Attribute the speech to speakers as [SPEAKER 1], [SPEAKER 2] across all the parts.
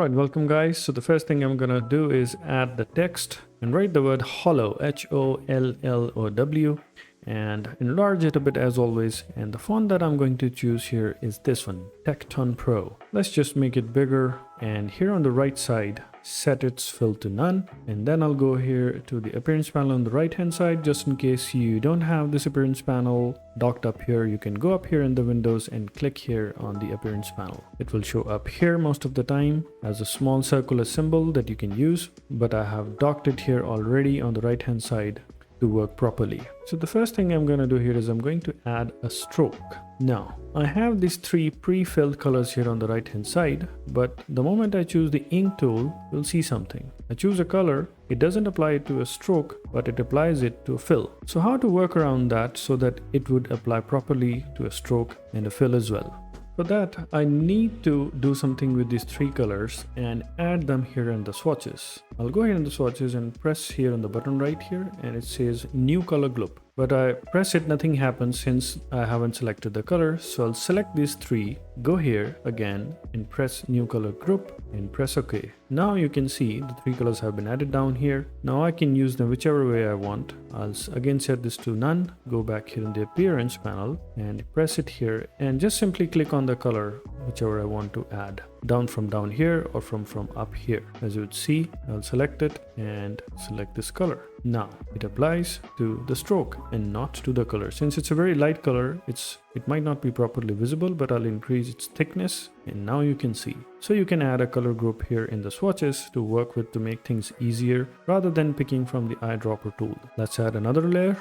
[SPEAKER 1] Alright, welcome guys. So the first thing I'm gonna do is add the text and write the word hollow, Hollow, and enlarge it a bit as always. And the font that I'm going to choose here is this one, Tecton Pro. Let's just make it bigger, and here on the right side, set its fill to none. And then I'll go here to the appearance panel on the right hand side. Just in case you don't have this appearance panel docked up here, you can go up here in the windows and click here on the appearance panel. It will show up here most of the time as a small circular symbol that you can use, but I have docked it here already on the right hand side to work properly. So the first thing I'm going to do here is I'm going to add a stroke. Now I have these three pre-filled colors here on the right hand side, but the moment I choose the ink tool, you'll see something. I choose a color, it doesn't apply it to a stroke, but it applies it to a fill. So how to work around that so that it would apply properly to a stroke and a fill as well? For that, I need to do something with these three colors and add them here in the swatches. I'll go here in the swatches and press here on the button right here, and it says new color group. But I press it, nothing happens since I haven't selected the color. So I'll select these three, go here again and press new color group and press OK. Now you can see the three colors have been added down here. Now I can use them whichever way I want. I'll again set this to none, go back here in the appearance panel and press it here and just simply click on the color whichever I want to add, down from down here or from up here. As you would see, I'll select it and select this color. Now it applies to the stroke and not to the color. Since it's a very light color, it might not be properly visible, but I'll increase its thickness and now you can see. So you can add a color group here in the swatches to work with to make things easier rather than picking from the eyedropper tool. Let's add another layer.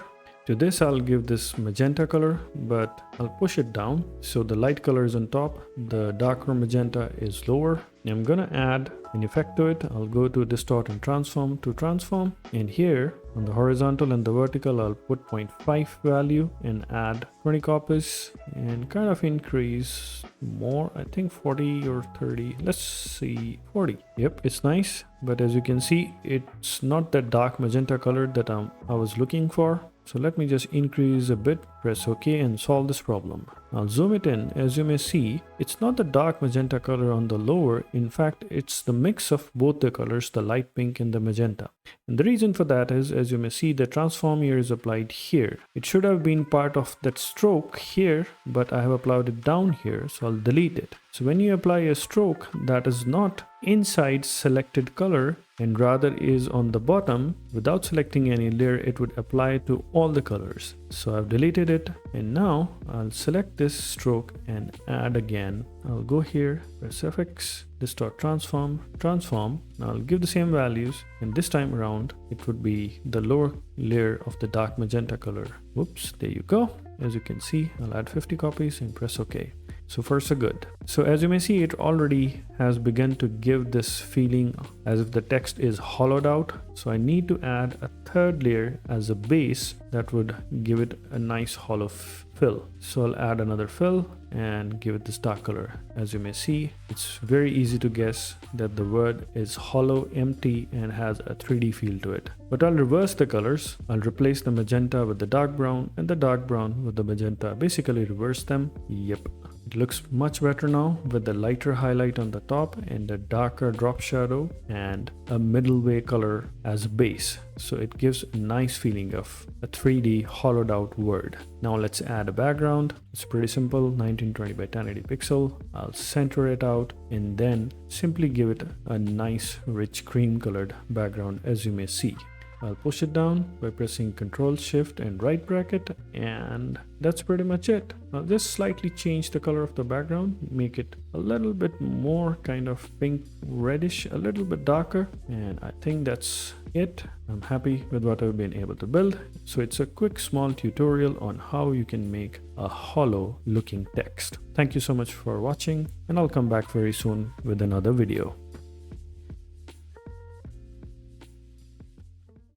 [SPEAKER 1] To this, I'll give this magenta color, but I'll push it down. So the light color is on top, the darker magenta is lower. I'm gonna add an effect to it. I'll go to distort and transform to transform. And here on the horizontal and the vertical, I'll put 0.5 value and add 20 copies and kind of increase more. I think 40 or 30. Let's see, 40. Yep, it's nice. But as you can see, it's not that dark magenta color that I was looking for. So let me just increase a bit, press OK and solve this problem. I'll zoom it in. As you may see, it's not the dark magenta color on the lower. In fact, it's the mix of both the colors, the light pink and the magenta. And the reason for that is, as you may see, the transform here is applied here. It should have been part of that stroke here, but I have applied it down here, so I'll delete it. So when you apply a stroke that is not inside selected color and rather is on the bottom, without selecting any layer, it would apply to all the colors. So I've deleted it, and now I'll select this stroke and add again. I'll go here, press FX, distort, transform. Now I'll give the same values, and this time around it would be the lower layer of the dark magenta color. Whoops, there you go. As you can see, I'll add 50 copies and press OK. So far so good. So as you may see, it already has begun to give this feeling as if the text is hollowed out. So I need to add a third layer as a base that would give it a nice hollow fill. So I'll add another fill and give it this dark color. As you may see, it's very easy to guess that the word is hollow, empty, and has a 3D feel to it. But I'll reverse the colors. I'll replace the magenta with the dark brown and the dark brown with the magenta. Basically reverse them. Yep. It looks much better now with the lighter highlight on the top and the darker drop shadow and a middle way color as a base. So it gives a nice feeling of a 3D hollowed out word. Now let's add a background. It's pretty simple, 1920 by 1080 pixel. I'll center it out and then simply give it a nice rich cream colored background, as you may see. I'll push it down by pressing Ctrl Shift and right bracket, and that's pretty much it. Now just slightly change the color of the background, make it a little bit more kind of pink reddish, a little bit darker, and I think that's it. I'm happy with what I've been able to build. So it's a quick small tutorial on how you can make a hollow looking text. Thank you so much for watching, and I'll come back very soon with another video.